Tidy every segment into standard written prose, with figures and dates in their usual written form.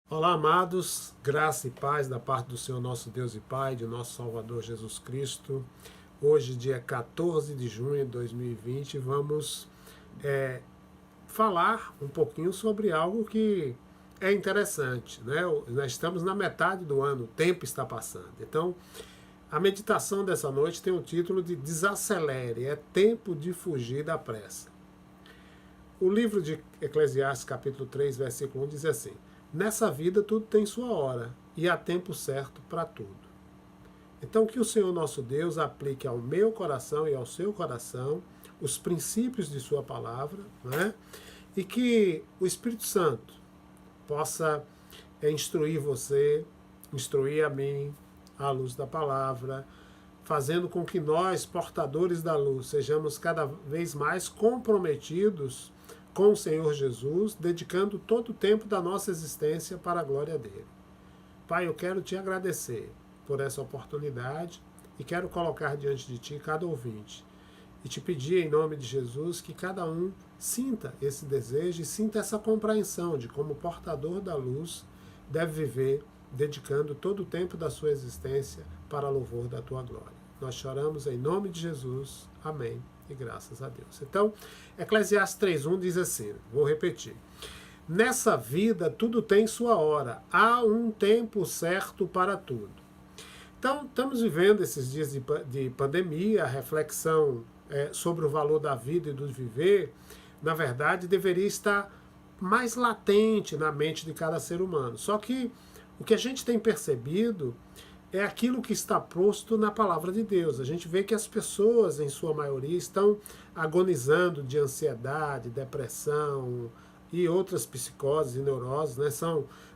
Olá, amados, graça e paz da parte do Senhor nosso Deus e Pai, de nosso Salvador Jesus Cristo. Hoje, dia 14 de junho de 2020, vamos falar um pouquinho sobre algo que é interessante, né? Nós estamos na metade do ano, o tempo está passando. Então, a meditação dessa noite tem o título de Desacelere, é tempo de fugir da pressa. O livro de Eclesiastes, capítulo 3, versículo 1, diz assim: nessa vida tudo tem sua hora e há tempo certo para tudo. Então que o Senhor nosso Deus aplique ao meu coração e ao seu coração os princípios de sua palavra, né? E que o Espírito Santo possa instruir você, instruir a mim, à luz da palavra, fazendo com que nós, portadores da luz, sejamos cada vez mais comprometidos com o Senhor Jesus, dedicando todo o tempo da nossa existência para a glória dele. Pai, eu quero te agradecer por essa oportunidade e quero colocar diante de ti cada ouvinte e te pedir em nome de Jesus que cada um sinta esse desejo e sinta essa compreensão de como portador da luz deve viver, dedicando todo o tempo da sua existência para louvor da tua glória. Nós choramos em nome de Jesus. Amém. E graças a Deus. Então, Eclesiastes 3.1 diz assim, vou repetir. Nessa vida tudo tem sua hora, há um tempo certo para tudo. Então, estamos vivendo esses dias de pandemia, a reflexão sobre o valor da vida e do viver, na verdade, deveria estar mais latente na mente de cada ser humano. Só que o que a gente tem percebido é aquilo que está posto na palavra de Deus. A gente vê que as pessoas, em sua maioria, estão agonizando de ansiedade, depressão e outras psicoses e neuroses. Né?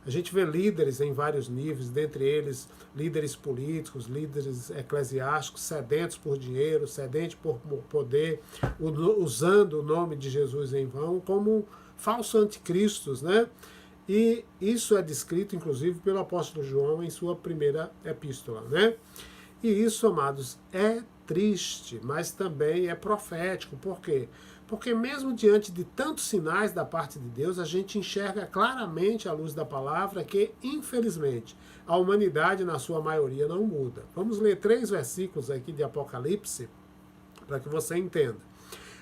A gente vê líderes em vários níveis, dentre eles líderes políticos, líderes eclesiásticos, sedentos por dinheiro, sedentos por poder, usando o nome de Jesus em vão como falsos anticristos, né? E isso é descrito, inclusive, pelo apóstolo João em sua primeira epístola, né? E isso, amados, é triste, mas também é profético. Por quê? Porque mesmo diante de tantos sinais da parte de Deus, a gente enxerga claramente à luz da palavra que, infelizmente, a humanidade, na sua maioria, não muda. Vamos ler 3 versículos aqui de Apocalipse, para que você entenda.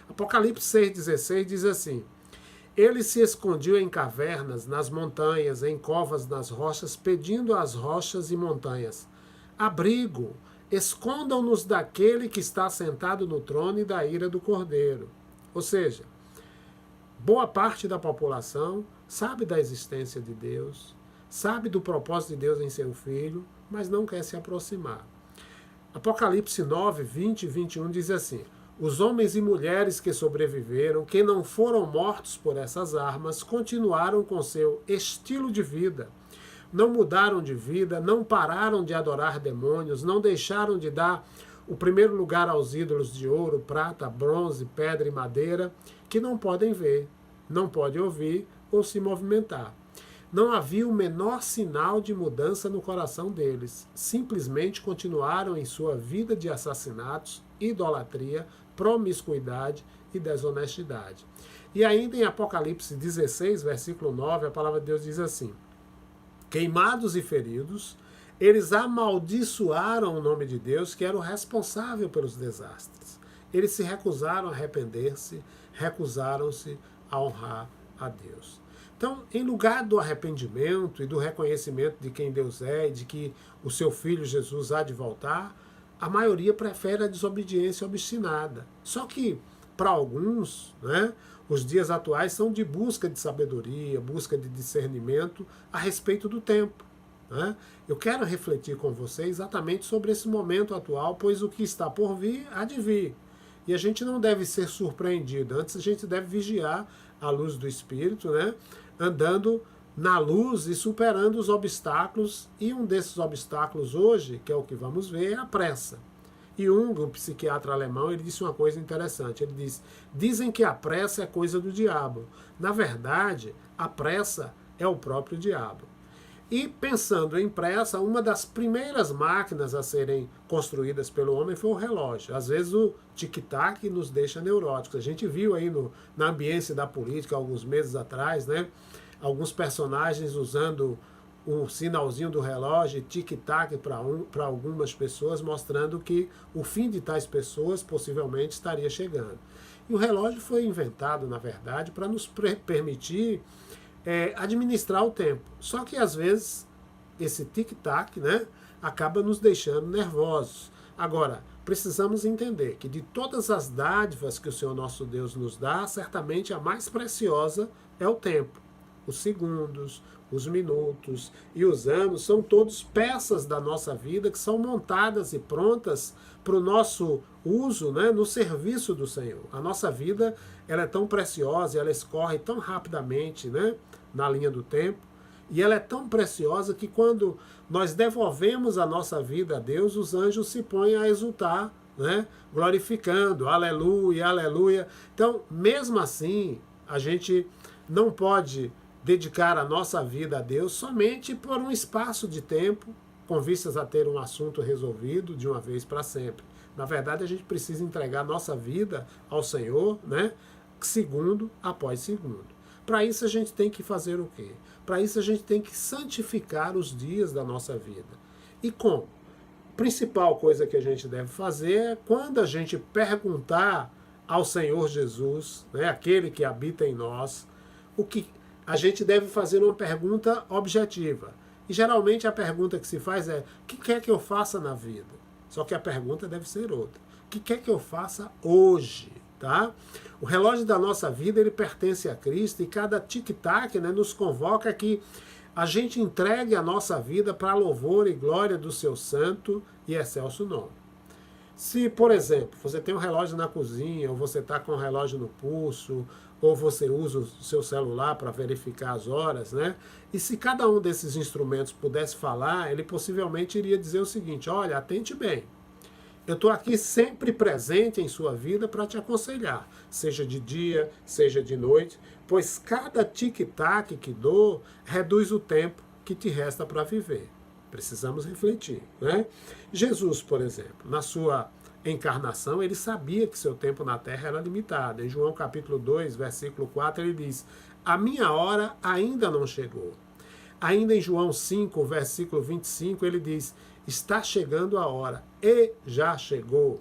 Apocalipse 6,16 diz assim: ele se escondiu em cavernas, nas montanhas, em covas nas rochas, pedindo às rochas e montanhas: abrigo, escondam-nos daquele que está sentado no trono e da ira do Cordeiro. Ou seja, boa parte da população sabe da existência de Deus, sabe do propósito de Deus em seu Filho, mas não quer se aproximar. Apocalipse 9, 20 e 21 diz assim: os homens e mulheres que sobreviveram, que não foram mortos por essas armas, continuaram com seu estilo de vida. Não mudaram de vida, não pararam de adorar demônios, não deixaram de dar o primeiro lugar aos ídolos de ouro, prata, bronze, pedra e madeira, que não podem ver, não podem ouvir ou se movimentar. Não havia o menor sinal de mudança no coração deles. Simplesmente continuaram em sua vida de assassinatos, idolatria, promiscuidade e desonestidade. E ainda em Apocalipse 16, versículo 9, a palavra de Deus diz assim: queimados e feridos, eles amaldiçoaram o nome de Deus, que era o responsável pelos desastres. Eles se recusaram a arrepender-se, recusaram-se a honrar a Deus. Então, em lugar do arrependimento e do reconhecimento de quem Deus é e de que o seu Filho Jesus há de voltar, a maioria prefere a desobediência obstinada. Só que, para alguns, né, os dias atuais são de busca de sabedoria, busca de discernimento a respeito do tempo. Né? Eu quero refletir com você exatamente sobre esse momento atual, pois o que está por vir há de vir. E a gente não deve ser surpreendido. Antes a gente deve vigiar a luz do Espírito, né? Andando na luz e superando os obstáculos. E um desses obstáculos hoje, que é o que vamos ver, é a pressa. E Jung, um psiquiatra alemão, ele disse uma coisa interessante. Ele diz: dizem que a pressa é coisa do diabo. Na verdade, a pressa é o próprio diabo. E pensando em pressa, uma das primeiras máquinas a serem construídas pelo homem foi o relógio. Às vezes o tic-tac nos deixa neuróticos. A gente viu aí na ambiência da política, alguns meses atrás, né, alguns personagens usando o sinalzinho do relógio, tic-tac para algumas pessoas, mostrando que o fim de tais pessoas possivelmente estaria chegando. E o relógio foi inventado, na verdade, para nos permitir administrar o tempo. Só que às vezes esse tic-tac, né, acaba nos deixando nervosos. Agora, precisamos entender que de todas as dádivas que o Senhor nosso Deus nos dá, certamente a mais preciosa é o tempo. Os segundos, os minutos e os anos são todos peças da nossa vida que são montadas e prontas para o nosso uso, né, no serviço do Senhor. A nossa vida, ela é tão preciosa, ela escorre tão rapidamente, né, na linha do tempo, e ela é tão preciosa que quando nós devolvemos a nossa vida a Deus, os anjos se põem a exultar, né, glorificando, aleluia, aleluia. Então, mesmo assim, a gente não pode dedicar a nossa vida a Deus somente por um espaço de tempo, com vistas a ter um assunto resolvido de uma vez para sempre. Na verdade, a gente precisa entregar a nossa vida ao Senhor, né, segundo após segundo. Para isso a gente tem que fazer o quê? Para isso a gente tem que santificar os dias da nossa vida. E como? A principal coisa que a gente deve fazer é quando a gente perguntar ao Senhor Jesus, né, aquele que habita em nós, o que a gente deve fazer uma pergunta objetiva. E geralmente a pergunta que se faz é: o que quer que eu faça na vida? Só que a pergunta deve ser outra. O que quer que eu faça hoje? Tá? O relógio da nossa vida, ele pertence a Cristo, e cada tic-tac, né, nos convoca que a gente entregue a nossa vida para louvor e glória do seu santo e excelso nome. Se, por exemplo, você tem um relógio na cozinha, ou você está com um relógio no pulso, ou você usa o seu celular para verificar as horas, né? E se cada um desses instrumentos pudesse falar, ele possivelmente iria dizer o seguinte: olha, atente bem, eu estou aqui sempre presente em sua vida para te aconselhar, seja de dia, seja de noite, pois cada tic-tac que dou reduz o tempo que te resta para viver. Precisamos refletir, né? Jesus, por exemplo, na sua encarnação, ele sabia que seu tempo na terra era limitado. Em João capítulo 2, versículo 4, ele diz: a minha hora ainda não chegou. Ainda em João 5, versículo 25, ele diz: está chegando a hora, e já chegou.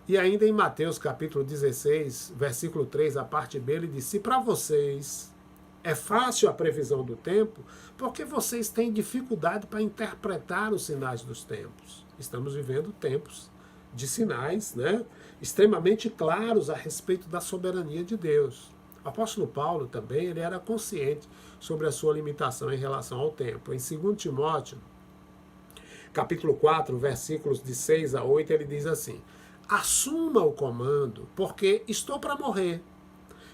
E ainda em Mateus capítulo 16, versículo 3, a parte B, ele diz: se para vocês é fácil a previsão do tempo, porque vocês têm dificuldade para interpretar os sinais dos tempos. Estamos vivendo tempos de sinais, né, extremamente claros a respeito da soberania de Deus. O apóstolo Paulo também, ele era consciente sobre a sua limitação em relação ao tempo. Em 2 Timóteo, capítulo 4, versículos de 6 a 8, ele diz assim: assuma o comando, porque estou para morrer.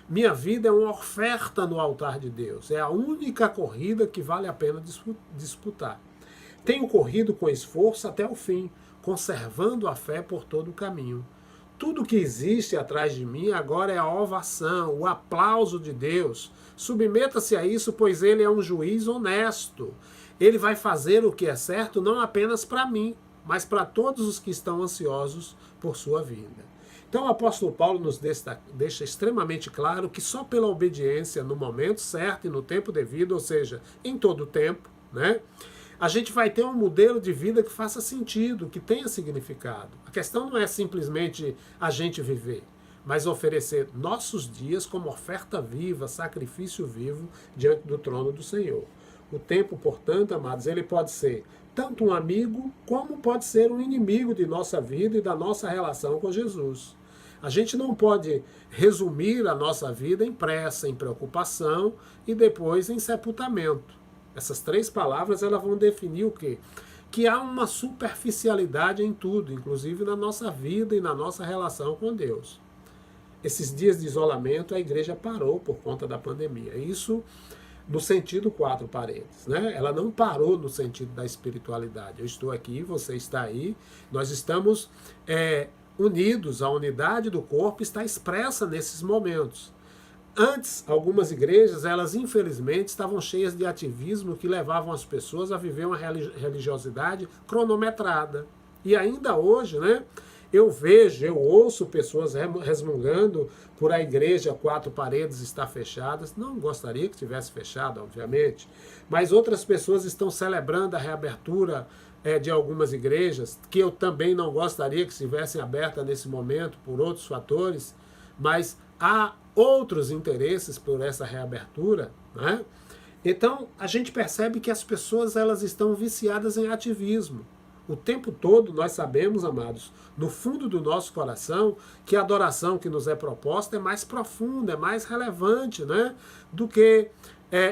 Minha vida é uma oferta no altar de Deus. É a única corrida que vale a pena disputar. Tenho corrido com esforço até o fim, conservando a fé por todo o caminho. Tudo que existe atrás de mim agora é a ovação, o aplauso de Deus. Submeta-se a isso, pois ele é um juiz honesto. Ele vai fazer o que é certo não apenas para mim, mas para todos os que estão ansiosos por sua vinda. Então o apóstolo Paulo nos deixa extremamente claro que só pela obediência no momento certo e no tempo devido, ou seja, em todo o tempo, né, a gente vai ter um modelo de vida que faça sentido, que tenha significado. A questão não é simplesmente a gente viver, mas oferecer nossos dias como oferta viva, sacrifício vivo diante do trono do Senhor. O tempo, portanto, amados, ele pode ser tanto um amigo, como pode ser um inimigo de nossa vida e da nossa relação com Jesus. A gente não pode resumir a nossa vida em pressa, em preocupação e depois em sepultamento. Essas três palavras, elas vão definir o quê? Que há uma superficialidade em tudo, inclusive na nossa vida e na nossa relação com Deus. Esses dias de isolamento, a igreja parou por conta da pandemia. Isso no sentido quatro paredes, né? Ela não parou no sentido da espiritualidade. Eu estou aqui, você está aí, nós estamos unidos, a unidade do corpo está expressa nesses momentos. Antes, algumas igrejas, elas infelizmente estavam cheias de ativismo que levavam as pessoas a viver uma religiosidade cronometrada. E ainda hoje, né, Eu vejo, eu ouço pessoas resmungando por a igreja, 4 paredes estar fechadas. Não gostaria que tivesse fechado, obviamente. Mas outras pessoas estão celebrando a reabertura de algumas igrejas, que eu também não gostaria que estivessem abertas nesse momento, por outros fatores. Mas há outros interesses por essa reabertura, né? Então, a gente percebe que as pessoas elas estão viciadas em ativismo. O tempo todo nós sabemos, amados, no fundo do nosso coração, que a adoração que nos é proposta é mais profunda, é mais relevante, né? Do que...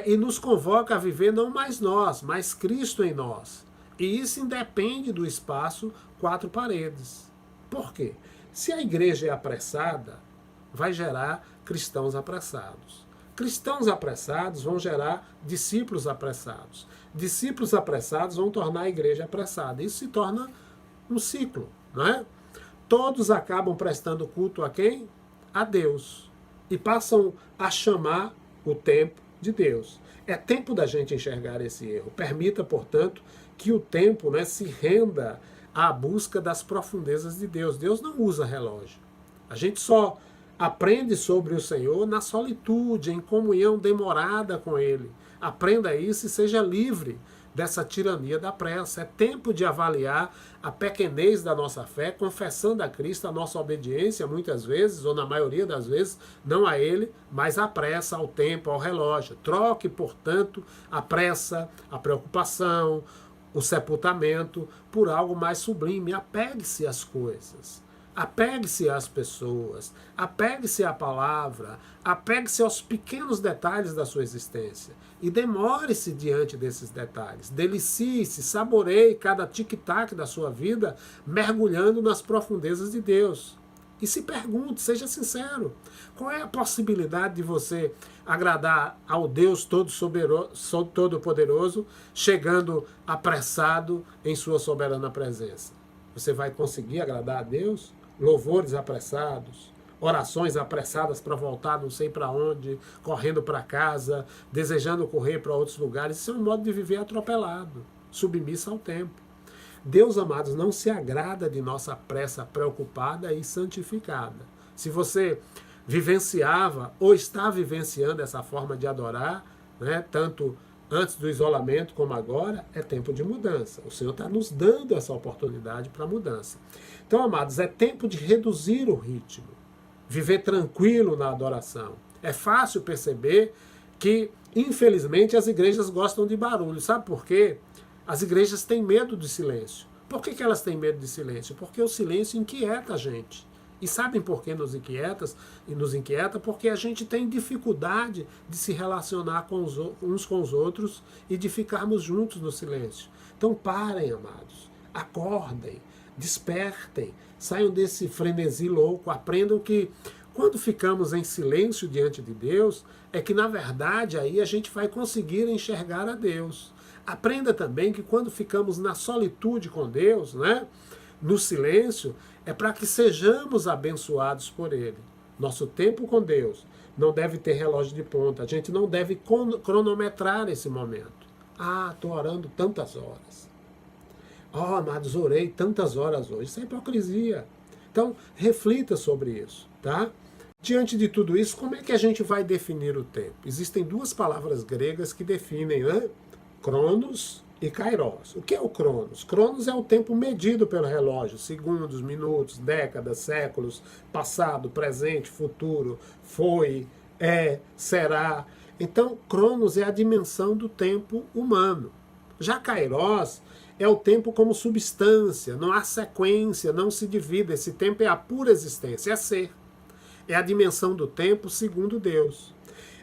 e nos convoca a viver não mais nós, mas Cristo em nós. E isso independe do espaço 4 paredes. Por quê? Se a igreja é apressada, vai gerar cristãos apressados. Cristãos apressados vão gerar discípulos apressados. Discípulos apressados vão tornar a igreja apressada. Isso se torna um ciclo, não é? Todos acabam prestando culto a quem? A Deus. E passam a chamar o tempo de Deus. É tempo da gente enxergar esse erro. Permita, portanto, que o tempo, né, se renda à busca das profundezas de Deus. Deus não usa relógio. A gente só aprende sobre o Senhor na solitude, em comunhão demorada com Ele. Aprenda isso e seja livre dessa tirania da pressa. É tempo de avaliar a pequenez da nossa fé, confessando a Cristo a nossa obediência, muitas vezes, ou na maioria das vezes, não a Ele, mas à pressa, ao tempo, ao relógio. Troque, portanto, a pressa, a preocupação, o sepultamento, por algo mais sublime. Apegue-se às coisas. Apegue-se às pessoas, apegue-se à palavra, apegue-se aos pequenos detalhes da sua existência e demore-se diante desses detalhes. Delicie-se, saboreie cada tic-tac da sua vida, mergulhando nas profundezas de Deus. E se pergunte, seja sincero, qual é a possibilidade de você agradar ao Deus Todo-Poderoso, chegando apressado em sua soberana presença? Você vai conseguir agradar a Deus? Louvores apressados, orações apressadas para voltar não sei para onde, correndo para casa, desejando correr para outros lugares. Isso é um modo de viver atropelado, submisso ao tempo. Deus, amados, não se agrada de nossa pressa preocupada e santificada. Se você vivenciava ou está vivenciando essa forma de adorar, né, tanto antes do isolamento como agora, é tempo de mudança. O Senhor está nos dando essa oportunidade para mudança. Então, amados, é tempo de reduzir o ritmo, viver tranquilo na adoração. É fácil perceber que, infelizmente, as igrejas gostam de barulho. Sabe por quê? As igrejas têm medo de silêncio. Por que elas têm medo de silêncio? Porque o silêncio inquieta a gente. E sabem por que nos inquieta? Porque a gente tem dificuldade de se relacionar com uns com os outros e de ficarmos juntos no silêncio. Então parem, amados. Acordem, despertem, saiam desse frenesi louco, aprendam que quando ficamos em silêncio diante de Deus, é que na verdade aí a gente vai conseguir enxergar a Deus. Aprenda também que quando ficamos na solitude com Deus, né, no silêncio, é para que sejamos abençoados por Ele. Nosso tempo com Deus não deve ter relógio de ponta. A gente não deve cronometrar esse momento. Ah, estou orando tantas horas. Oh, amados, orei tantas horas hoje. Isso é hipocrisia. Então, reflita sobre isso, tá? Diante de tudo isso, como é que a gente vai definir o tempo? Existem 2 palavras gregas que definem, né? Cronos e kairos. O que é o cronos? Cronos é o tempo medido pelo relógio, segundos, minutos, décadas, séculos, passado, presente, futuro, foi, é, será. Então, cronos é a dimensão do tempo humano. Já kairos é o tempo como substância, não há sequência, não se divide. Esse tempo é a pura existência, é ser. É a dimensão do tempo segundo Deus.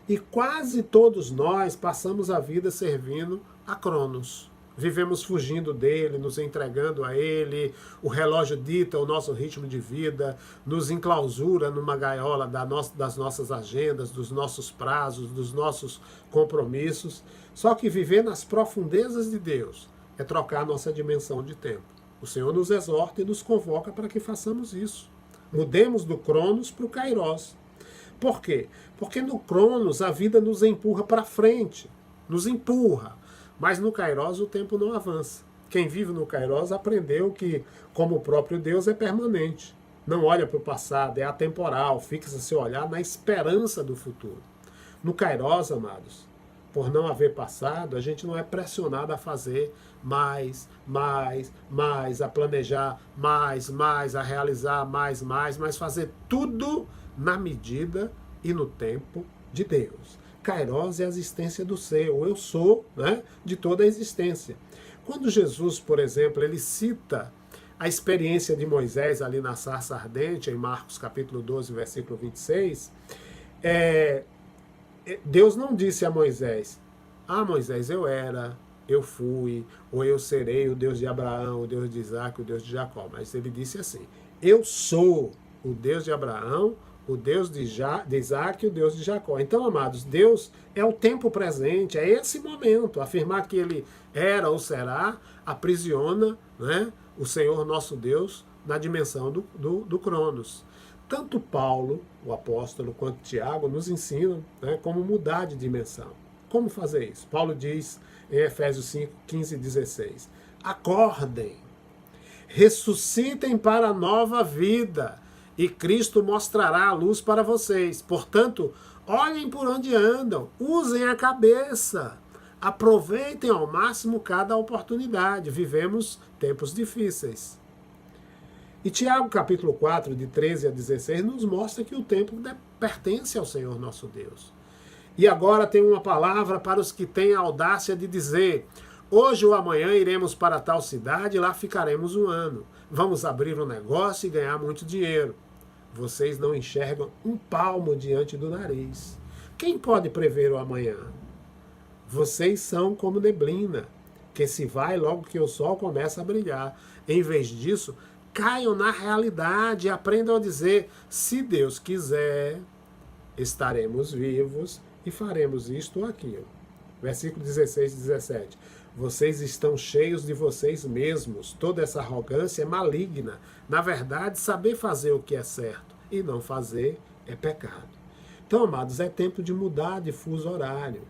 E quase todos nós passamos a vida servindo a Cronos. Vivemos fugindo dele, nos entregando a ele, o relógio dita o nosso ritmo de vida, nos enclausura numa gaiola das nossas agendas, dos nossos prazos, dos nossos compromissos. Só que viver nas profundezas de Deus é trocar a nossa dimensão de tempo. O Senhor nos exorta e nos convoca para que façamos isso. Mudemos do Cronos para o Kairos. Por quê? Porque no Cronos a vida nos empurra para frente, nos empurra. Mas no Kairos o tempo não avança. Quem vive no Kairos aprendeu que, como o próprio Deus, é permanente. Não olha para o passado, é atemporal, fixa seu olhar na esperança do futuro. No Kairos, amados, por não haver passado, a gente não é pressionado a fazer mais, a planejar mais, a realizar mais, mas fazer tudo na medida e no tempo de Deus. Kairos é a existência do ser, o eu sou, né, de toda a existência. Quando Jesus, por exemplo, ele cita a experiência de Moisés ali na sarça ardente, em Marcos capítulo 12, versículo 26, Deus não disse a Moisés, Moisés, eu fui, ou eu serei o Deus de Abraão, o Deus de Isaac, o Deus de Jacó. Mas ele disse assim, eu sou o Deus de Abraão, o Deus de Isaac e o Deus de Jacó. Então, amados, Deus é o tempo presente, é esse momento. Afirmar que ele era ou será, aprisiona, né, o Senhor nosso Deus na dimensão do Cronos. Tanto Paulo, o apóstolo, quanto Tiago nos ensinam, né, como mudar de dimensão. Como fazer isso? Paulo diz em Efésios 5, 15 e 16, acordem, ressuscitem para a nova vida, e Cristo mostrará a luz para vocês. Portanto, olhem por onde andam, usem a cabeça, aproveitem ao máximo cada oportunidade. Vivemos tempos difíceis. E Tiago, capítulo 4, de 13 a 16, nos mostra que o tempo pertence ao Senhor nosso Deus. E agora tem uma palavra para os que têm a audácia de dizer, hoje ou amanhã iremos para tal cidade e lá ficaremos um ano. Vamos abrir um negócio e ganhar muito dinheiro. Vocês não enxergam um palmo diante do nariz. Quem pode prever o amanhã? Vocês são como neblina, que se vai logo que o sol começa a brilhar. Em vez disso, caiam na realidade e aprendam a dizer, se Deus quiser, estaremos vivos e faremos isto ou aquilo. Versículo 16 e 17. Vocês estão cheios de vocês mesmos. Toda essa arrogância é maligna. Na verdade, saber fazer o que é certo e não fazer é pecado. Então, amados, é tempo de mudar de fuso horário.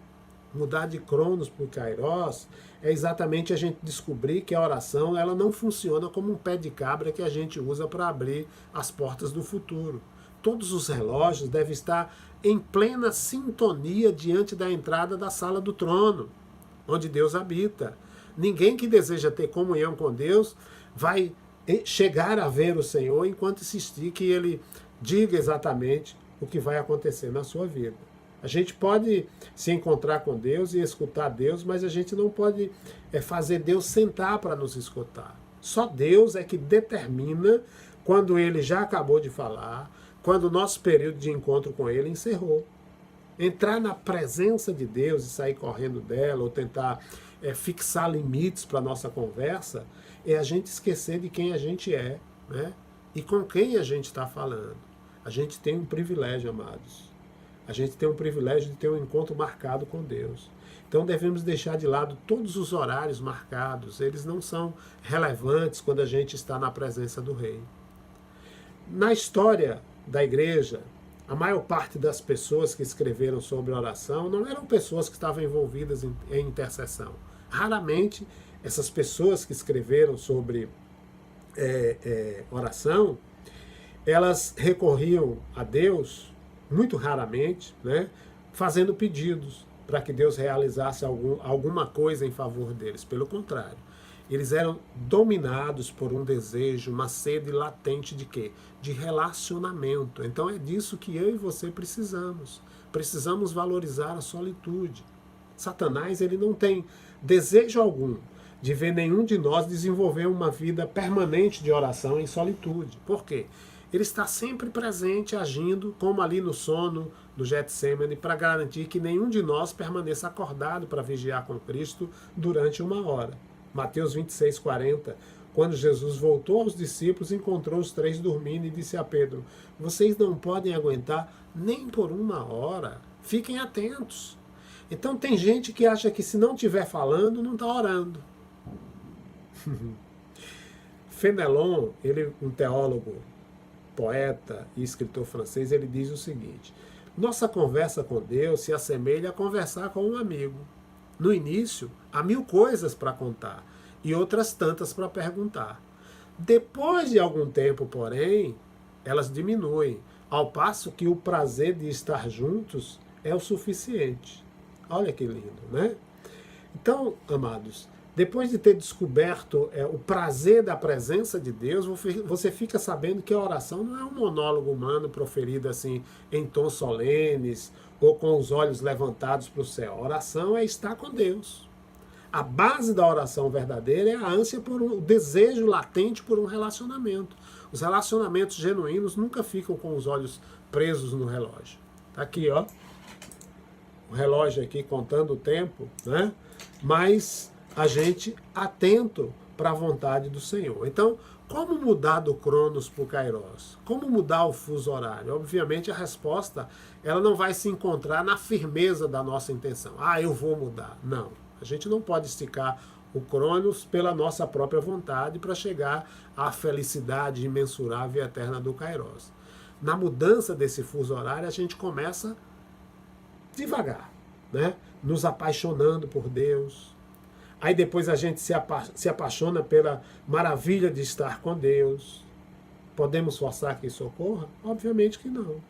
Mudar de Cronos para o Kairos é exatamente a gente descobrir que a oração ela não funciona como um pé de cabra que a gente usa para abrir as portas do futuro. Todos os relógios devem estar em plena sintonia diante da entrada da sala do trono, onde Deus habita. Ninguém que deseja ter comunhão com Deus vai chegar a ver o Senhor enquanto insistir que Ele diga exatamente o que vai acontecer na sua vida. A gente pode se encontrar com Deus e escutar Deus, mas a gente não pode fazer Deus sentar para nos escutar. Só Deus é que determina quando Ele já acabou de falar, quando o nosso período de encontro com Ele encerrou. Entrar na presença de Deus e sair correndo dela, ou tentar fixar limites para a nossa conversa, é a gente esquecer de quem a gente é, né? E com quem a gente está falando. A gente tem um privilégio, amados. A gente tem um privilégio de ter um encontro marcado com Deus. Então devemos deixar de lado todos os horários marcados. Eles não são relevantes quando a gente está na presença do Rei. Na história da igreja, a maior parte das pessoas que escreveram sobre oração não eram pessoas que estavam envolvidas em intercessão. Raramente essas pessoas que escreveram sobre oração, elas recorriam a Deus, muito raramente, né, fazendo pedidos para que Deus realizasse alguma coisa em favor deles. Pelo contrário, eles eram dominados por um desejo, uma sede latente de quê? De relacionamento. Então é disso que eu e você precisamos. Precisamos valorizar a solitude. Satanás, ele não tem desejo algum de ver nenhum de nós desenvolver uma vida permanente de oração em solitude. Por quê? Ele está sempre presente, agindo, como ali no sono do Getsemane, para garantir que nenhum de nós permaneça acordado para vigiar com Cristo durante 1 hora. Mateus 26, 40, quando Jesus voltou aos discípulos, encontrou os 3 dormindo e disse a Pedro, vocês não podem aguentar nem por 1 hora, fiquem atentos. Então tem gente que acha que se não estiver falando, não está orando. Fenelon, ele, um teólogo, poeta e escritor francês, ele diz o seguinte, nossa conversa com Deus se assemelha a conversar com um amigo. No início, há 1000 coisas para contar. e outras tantas para perguntar. Depois de algum tempo, porém, elas diminuem, ao passo que o prazer de estar juntos é o suficiente. Olha que lindo, né? Então, amados, depois de ter descoberto o prazer da presença de Deus, você fica sabendo que a oração não é um monólogo humano proferido assim em tons solenes ou com os olhos levantados para o céu. A oração é estar com Deus. A base da oração verdadeira é a ânsia por o desejo latente por um relacionamento. Os relacionamentos genuínos nunca ficam com os olhos presos no relógio. Tá aqui, ó. O relógio aqui contando o tempo, né? Mas a gente atento para a vontade do Senhor. Então, como mudar do Cronos para o Kairos? Como mudar o fuso horário? Obviamente a resposta ela não vai se encontrar na firmeza da nossa intenção. Ah, eu vou mudar. Não. A gente não pode esticar o Cronos pela nossa própria vontade para chegar à felicidade imensurável e eterna do Kairos. Na mudança desse fuso horário, a gente começa devagar, né? Nos apaixonando por Deus. Aí depois a gente se apaixona pela maravilha de estar com Deus. Podemos forçar que isso ocorra? Obviamente que não.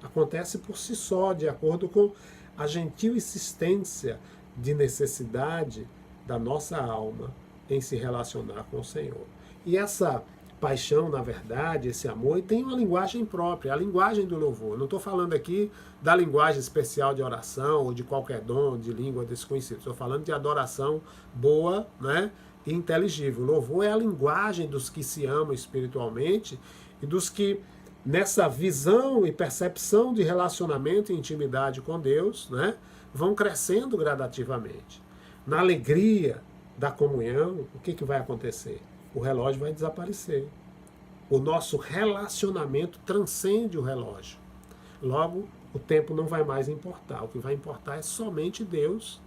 Acontece por si só, de acordo com a gentil insistência de necessidade da nossa alma em se relacionar com o Senhor. E essa paixão, na verdade, esse amor, tem uma linguagem própria, a linguagem do louvor. Não estou falando aqui da linguagem especial de oração ou de qualquer dom de língua desconhecida. Estou falando de adoração boa, né, e inteligível. O louvor é a linguagem dos que se amam espiritualmente e dos que, nessa visão e percepção de relacionamento e intimidade com Deus, né, vão crescendo gradativamente. Na alegria da comunhão, o que vai acontecer? O relógio vai desaparecer. O nosso relacionamento transcende o relógio. Logo, o tempo não vai mais importar. O que vai importar é somente Deus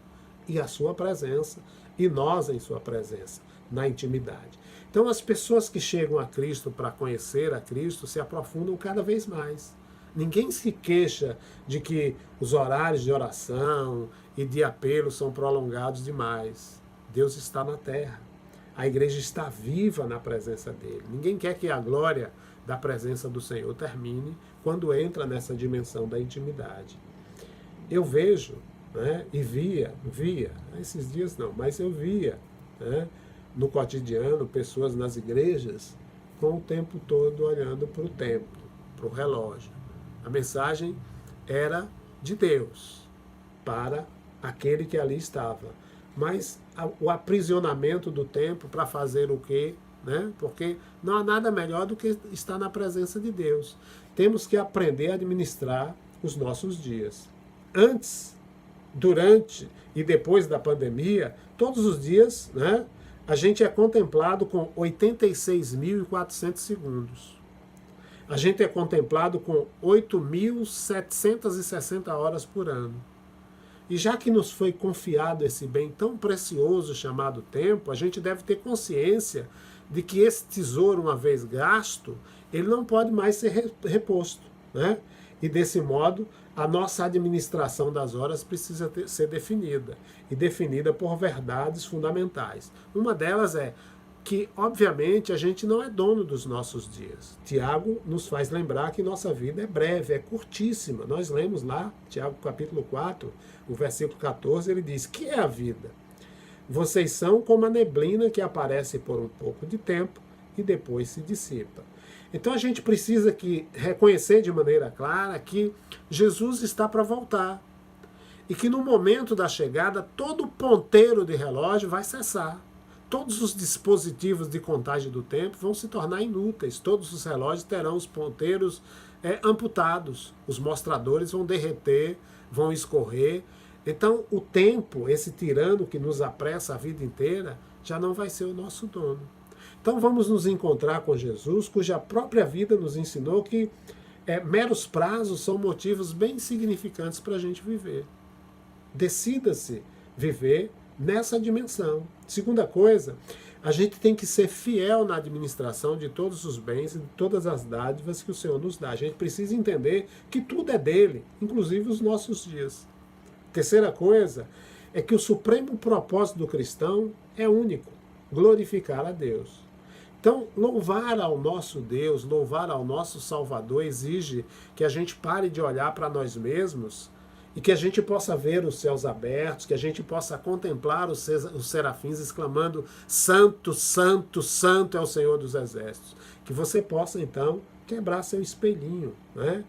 e a sua presença, e nós em sua presença, na intimidade. Então, as pessoas que chegam a Cristo para conhecer a Cristo se aprofundam cada vez mais. Ninguém se queixa de que os horários de oração e de apelo são prolongados demais. Deus está na terra. A igreja está viva na presença dele. Ninguém quer que a glória da presença do Senhor termine quando entra nessa dimensão da intimidade. Eu vejo, né, e via, esses dias não, mas eu via, né, no cotidiano, pessoas nas igrejas com o tempo todo olhando para o tempo, para o relógio. A mensagem era de Deus para aquele que ali estava. Mas o aprisionamento do tempo para fazer o quê? Né? Porque não há nada melhor do que estar na presença de Deus. Temos que aprender a administrar os nossos dias. Antes, durante e depois da pandemia, todos os dias, né, a gente é contemplado com 86.400 segundos. A gente é contemplado com 8.760 horas por ano. E já que nos foi confiado esse bem tão precioso chamado tempo, a gente deve ter consciência de que esse tesouro, uma vez gasto, ele não pode mais ser reposto, né? E desse modo, a nossa administração das horas precisa ser definida, e definida por verdades fundamentais. Uma delas é que, obviamente, a gente não é dono dos nossos dias. Tiago nos faz lembrar que nossa vida é breve, é curtíssima. Nós lemos lá, Tiago capítulo 4, o versículo 14, ele diz: que é a vida? Vocês são como a neblina que aparece por um pouco de tempo e depois se dissipa. Então a gente precisa reconhecer de maneira clara que Jesus está para voltar. E que no momento da chegada, todo o ponteiro de relógio vai cessar. Todos os dispositivos de contagem do tempo vão se tornar inúteis. Todos os relógios terão os ponteiros amputados. Os mostradores vão derreter, vão escorrer. Então, o tempo, esse tirano que nos apressa a vida inteira, já não vai ser o nosso dono. Então, vamos nos encontrar com Jesus, cuja própria vida nos ensinou que meros prazos são motivos bem insignificantes para a gente viver. Decida-se viver nessa dimensão. Segunda coisa, a gente tem que ser fiel na administração de todos os bens e de todas as dádivas que o Senhor nos dá. A gente precisa entender que tudo é dele, inclusive os nossos dias. Terceira coisa é que o supremo propósito do cristão é único. glorificar a Deus. Então, louvar ao nosso Deus, louvar ao nosso Salvador exige que a gente pare de olhar para nós mesmos e que a gente possa ver os céus abertos, que a gente possa contemplar os serafins exclamando: Santo, Santo, Santo é o Senhor dos Exércitos. Que você possa, então, quebrar seu espelhinho, né?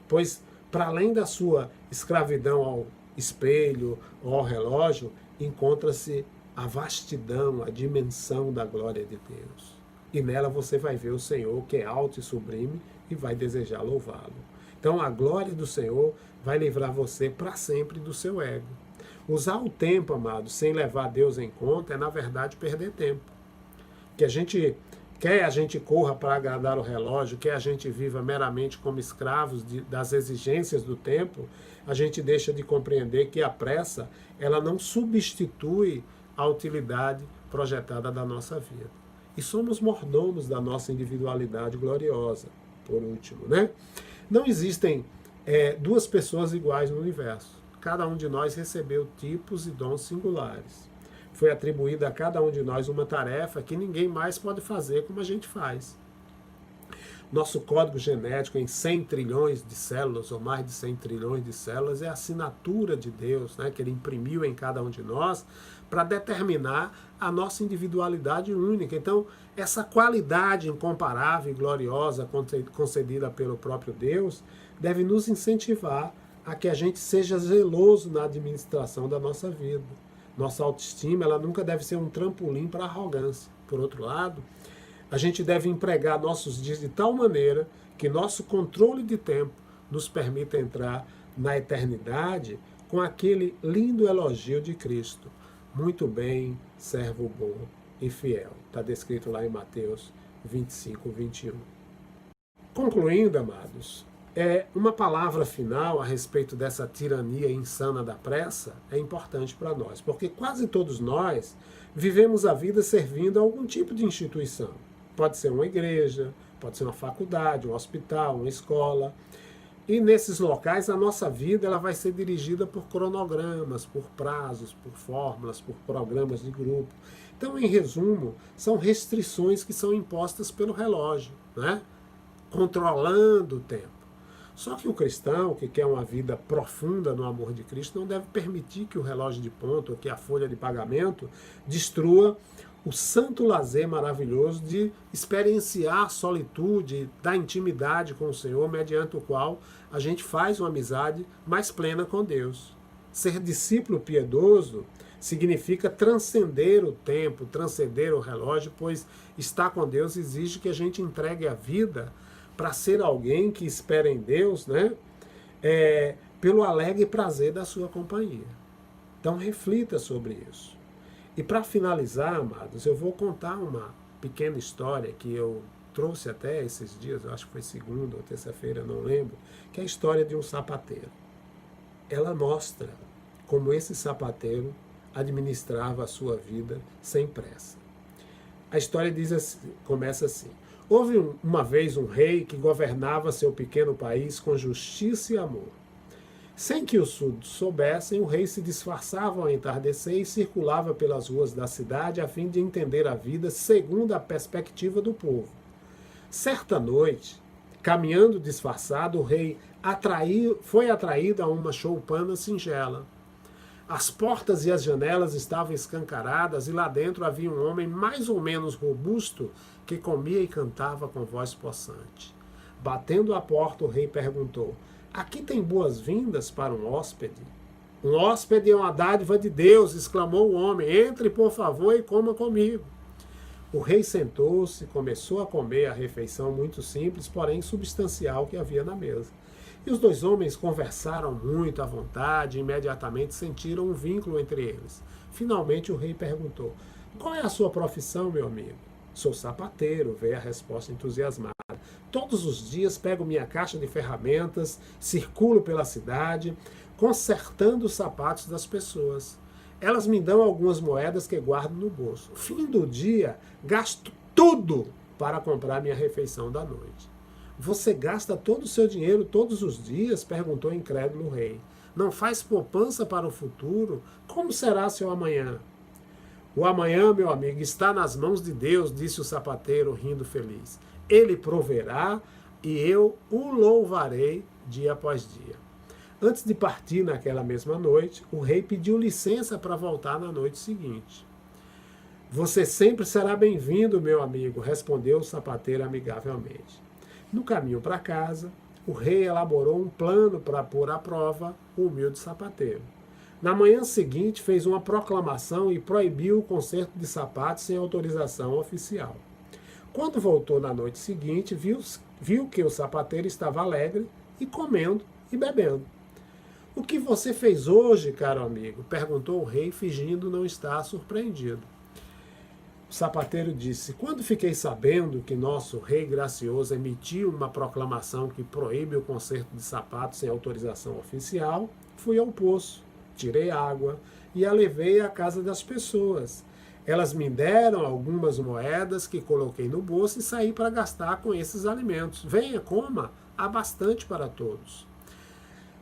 Pois, para além da sua escravidão ao espelho ou ao relógio, encontra-se a vastidão, a dimensão da glória de Deus. E nela você vai ver o Senhor, que é alto e sublime, e vai desejar louvá-lo. Então a glória do Senhor vai livrar você para sempre do seu ego. Usar o tempo, amado, sem levar Deus em conta, é na verdade perder tempo. Que a gente corra para agradar o relógio, quer a gente viva meramente como escravos das exigências do tempo, a gente deixa de compreender que a pressa, ela não substitui a utilidade projetada da nossa vida. E somos mordomos da nossa individualidade gloriosa, por último, né? Não existem duas pessoas iguais no universo. Cada um de nós recebeu tipos e dons singulares. Foi atribuída a cada um de nós uma tarefa que ninguém mais pode fazer como a gente faz. Nosso código genético em 100 trilhões de células, ou mais de 100 trilhões de células, é a assinatura de Deus, né, que Ele imprimiu em cada um de nós para determinar a nossa individualidade única. Então, essa qualidade incomparável e gloriosa concedida pelo próprio Deus deve nos incentivar a que a gente seja zeloso na administração da nossa vida. Nossa autoestima, ela nunca deve ser um trampolim para a arrogância. Por outro lado, a gente deve empregar nossos dias de tal maneira que nosso controle de tempo nos permita entrar na eternidade com aquele lindo elogio de Cristo. Muito bem, servo bom e fiel. Está descrito lá em Mateus 25, 21. Concluindo, amados, uma palavra final a respeito dessa tirania insana da pressa é importante para nós, porque quase todos nós vivemos a vida servindo a algum tipo de instituição. Pode ser uma igreja, pode ser uma faculdade, um hospital, uma escola. E nesses locais a nossa vida ela vai ser dirigida por cronogramas, por prazos, por fórmulas, por programas de grupo. Então, em resumo, são restrições que são impostas pelo relógio, né? Controlando o tempo. Só que o cristão, que quer uma vida profunda no amor de Cristo, não deve permitir que o relógio de ponto, ou que a folha de pagamento, destrua o santo lazer maravilhoso de experienciar a solitude da intimidade com o Senhor, mediante o qual a gente faz uma amizade mais plena com Deus. Ser discípulo piedoso significa transcender o tempo, transcender o relógio, pois estar com Deus exige que a gente entregue a vida para ser alguém que espera em Deus, né? Pelo alegre prazer da sua companhia. Então reflita sobre isso. E para finalizar, amados, eu vou contar uma pequena história que eu trouxe até esses dias, eu acho que foi segunda ou terça-feira, não lembro, que é a história de um sapateiro. Ela mostra como esse sapateiro administrava a sua vida sem pressa. A história começa assim. Houve uma vez um rei que governava seu pequeno país com justiça e amor. Sem que os súditos soubessem, o rei se disfarçava ao entardecer e circulava pelas ruas da cidade a fim de entender a vida segundo a perspectiva do povo. Certa noite, caminhando disfarçado, o rei foi atraído a uma choupana singela. As portas e as janelas estavam escancaradas e lá dentro havia um homem mais ou menos robusto que comia e cantava com voz possante. Batendo à porta, o rei perguntou: "Aqui tem boas-vindas para um hóspede?" "Um hóspede é uma dádiva de Deus", exclamou o homem. "Entre, por favor, e coma comigo." O rei sentou-se e começou a comer a refeição muito simples, porém substancial que havia na mesa. E os dois homens conversaram muito à vontade e imediatamente sentiram um vínculo entre eles. Finalmente o rei perguntou: "Qual é a sua profissão, meu amigo?" "Sou sapateiro", veio a resposta entusiasmada. "Todos os dias pego minha caixa de ferramentas, circulo pela cidade, consertando os sapatos das pessoas. Elas me dão algumas moedas que guardo no bolso. Fim do dia, gasto tudo para comprar minha refeição da noite." "Você gasta todo o seu dinheiro todos os dias?" perguntou incrédulo o rei. "Não faz poupança para o futuro? Como será seu amanhã?" O amanhã, meu amigo, está nas mãos de Deus, disse o sapateiro, rindo feliz. Ele proverá e eu o louvarei dia após dia. Antes de partir naquela mesma noite, o rei pediu licença para voltar na noite seguinte. Você sempre será bem-vindo, meu amigo, respondeu o sapateiro amigavelmente. No caminho para casa, o rei elaborou um plano para pôr à prova o humilde sapateiro. Na manhã seguinte, fez uma proclamação e proibiu o conserto de sapatos sem autorização oficial. Quando voltou na noite seguinte, viu que o sapateiro estava alegre e comendo e bebendo. O que você fez hoje, caro amigo? Perguntou o rei, fingindo não estar surpreendido. O sapateiro disse: quando fiquei sabendo que nosso rei gracioso emitiu uma proclamação que proíbe o conserto de sapatos sem autorização oficial, fui ao poço, tirei água e a levei à casa das pessoas. Elas me deram algumas moedas que coloquei no bolso e saí para gastar com esses alimentos. Venha, coma, há bastante para todos.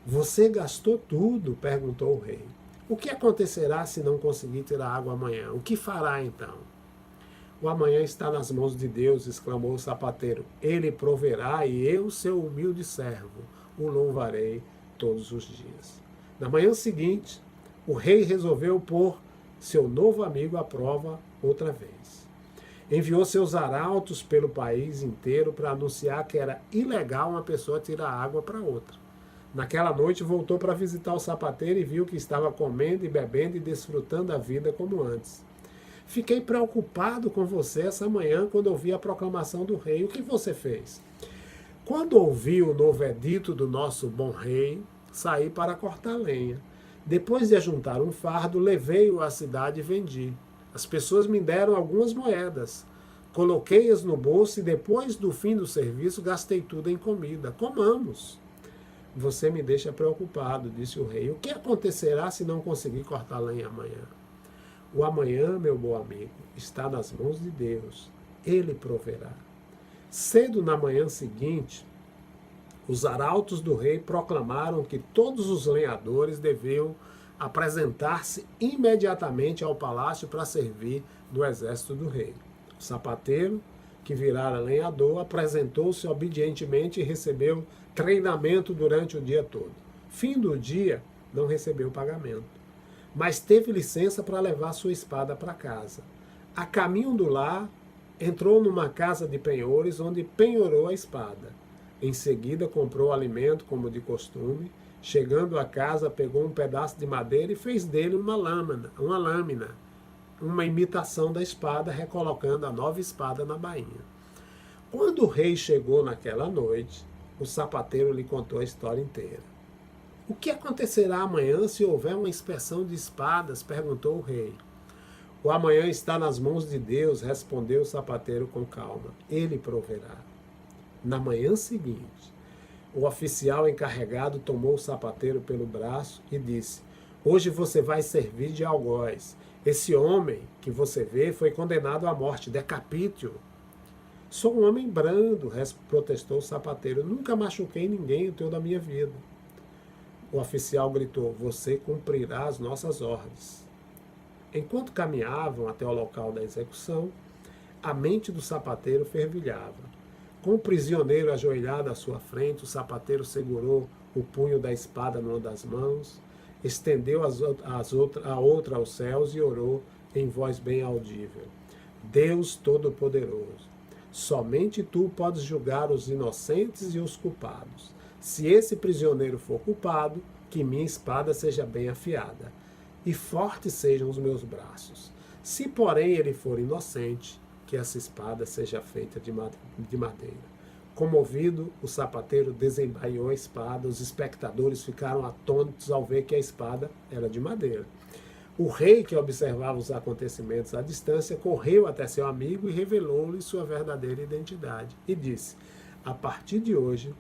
Você gastou tudo? Perguntou o rei. O que acontecerá se não conseguir tirar água amanhã? O que fará então? O amanhã está nas mãos de Deus, exclamou o sapateiro. Ele proverá e eu, seu humilde servo, o louvarei todos os dias. Na manhã seguinte, o rei resolveu pôr seu novo amigo à prova outra vez. Enviou seus arautos pelo país inteiro para anunciar que era ilegal uma pessoa tirar água para outra. Naquela noite voltou para visitar o sapateiro e viu que estava comendo e bebendo e desfrutando a vida como antes. Fiquei preocupado com você essa manhã quando ouvi a proclamação do rei. O que você fez? Quando ouvi o novo edito do nosso bom rei, saí para cortar lenha. Depois de ajuntar um fardo, levei-o à cidade e vendi. As pessoas me deram algumas moedas. Coloquei-as no bolso e depois do fim do serviço gastei tudo em comida. Comamos. Você me deixa preocupado, disse o rei. O que acontecerá se não conseguir cortar lenha amanhã? O amanhã, meu bom amigo, está nas mãos de Deus. Ele proverá. Cedo na manhã seguinte, os arautos do rei proclamaram que todos os lenhadores deviam apresentar-se imediatamente ao palácio para servir no exército do rei. O sapateiro, que virara lenhador, apresentou-se obedientemente e recebeu treinamento durante o dia todo. Fim do dia, não recebeu pagamento, mas teve licença para levar sua espada para casa. A caminho do lar, entrou numa casa de penhores, onde penhorou a espada. Em seguida, comprou alimento, como de costume. Chegando a casa, pegou um pedaço de madeira e fez dele uma lâmina, uma imitação da espada, recolocando a nova espada na bainha. Quando o rei chegou naquela noite, o sapateiro lhe contou a história inteira. O que acontecerá amanhã se houver uma inspeção de espadas? Perguntou o rei. O amanhã está nas mãos de Deus, respondeu o sapateiro com calma. Ele proverá. Na manhã seguinte, o oficial encarregado tomou o sapateiro pelo braço e disse: hoje você vai servir de algoz. Esse homem que você vê foi condenado à morte, decapite-o. Sou um homem brando, protestou o sapateiro. Nunca machuquei ninguém em toda a minha vida. O oficial gritou: você cumprirá as nossas ordens. Enquanto caminhavam até o local da execução, a mente do sapateiro fervilhava. Com o prisioneiro ajoelhado à sua frente, o sapateiro segurou o punho da espada numa das mãos, estendeu a outra aos céus e orou em voz bem audível. Deus Todo-Poderoso, somente tu podes julgar os inocentes e os culpados. Se esse prisioneiro for culpado, que minha espada seja bem afiada, e fortes sejam os meus braços. Se, porém, ele for inocente, que essa espada seja feita de madeira. Comovido, o sapateiro desembaiou a espada, os espectadores ficaram atônitos ao ver que a espada era de madeira. O rei, que observava os acontecimentos à distância, correu até seu amigo e revelou-lhe sua verdadeira identidade. E disse: a partir de hoje,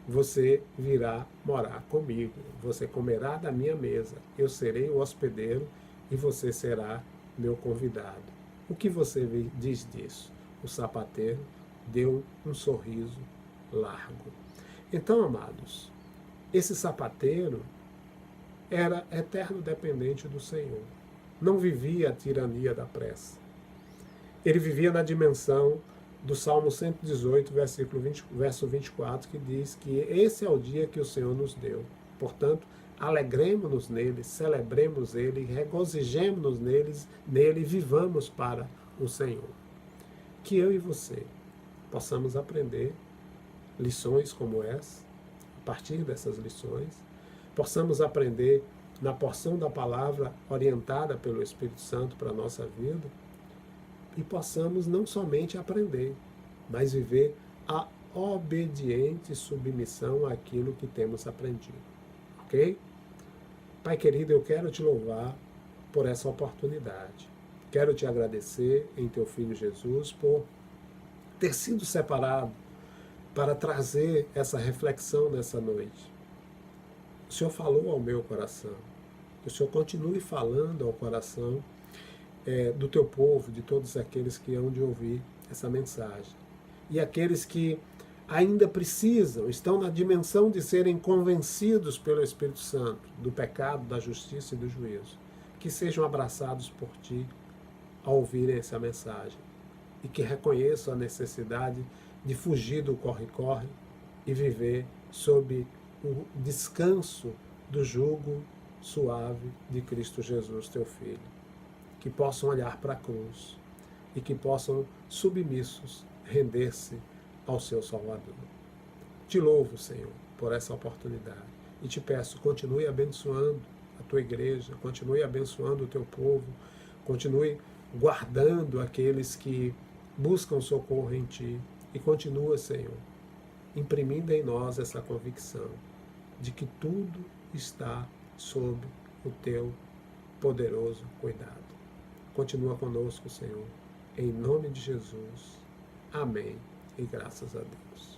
você virá morar comigo, você comerá da minha mesa, eu serei o hospedeiro e você será meu convidado. O que você diz disso? O sapateiro deu um sorriso largo. Então, amados, esse sapateiro era eterno dependente do Senhor. não vivia a tirania da pressa. Ele vivia na dimensão do Salmo 118, verso 24, que diz que esse é o dia que o Senhor nos deu. Portanto, alegremos-nos nele, celebremos ele, regozijemos-nos nele e vivamos para o Senhor. Que eu e você possamos aprender lições como essa, a partir dessas lições, possamos aprender na porção da palavra orientada pelo Espírito Santo para a nossa vida, e possamos não somente aprender, mas viver a obediente submissão àquilo que temos aprendido. Ok? Pai querido, eu quero te louvar por essa oportunidade. Quero te agradecer em teu Filho Jesus por ter sido separado para trazer essa reflexão nessa noite. O Senhor falou ao meu coração. Que o Senhor continue falando ao coração do teu povo, de todos aqueles que hão de ouvir essa mensagem. E aqueles que ainda precisam, estão na dimensão de serem convencidos pelo Espírito Santo do pecado, da justiça e do juízo, que sejam abraçados por ti ao ouvirem essa mensagem e que reconheçam a necessidade de fugir do corre-corre e viver sob o descanso do jugo suave de Cristo Jesus, teu Filho. Que possam olhar para a cruz e que possam, submissos, render-se ao seu Salvador. Te louvo, Senhor, por essa oportunidade e te peço, continue abençoando a tua igreja, continue abençoando o teu povo, continue guardando aqueles que buscam socorro em ti e continua, Senhor, imprimindo em nós essa convicção de que tudo está sob o teu poderoso cuidado. Continua conosco, Senhor, em nome de Jesus. Amém e graças a Deus.